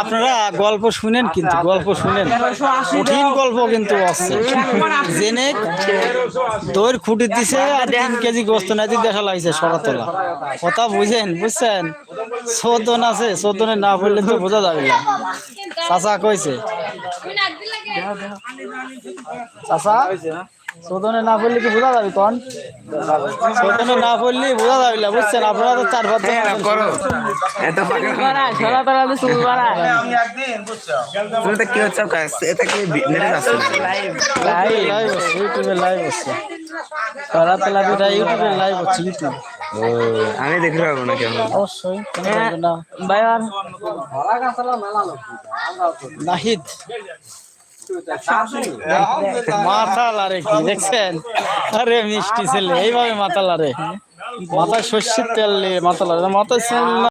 আপনারা গল্প শুনেন, কিন্তু গল্প শুনেন, কঠিন গল্প কিন্তু আছে। জেনে দইয়ের খুঁটি দিছে আর 3 কেজি গোস্ত না দিয়ে দেখা লাগছে সরাতলা। কথা বুঝছেন? চোদন আছে, চোদনে না বললে তো বোঝা যাবে না। চাচা কইছে, চাচা চোদনে না বললে কি বোঝা যাবে? কোন চোদনে না বললে বোঝা যাবে না, বুঝছেন? আপনারা তো 4-5 জন কি হচ্ছে এটা কি লাইভ আছে, ইউটিউবে লাইভ আছে, সরাতলা দুটা ইউটিউবে লাইভ আছে। ইউটিউব আমি দেখতে পারবো না কেমন? অবশ্যই না ভাই। আর নাহিদ মাতাল, আরে কি দেখছেন? আরে মিষ্টি ছেলে এইভাবে মাতাল, আরে মাথায় সর্ষের তেল মাতাল, মাথায় চুল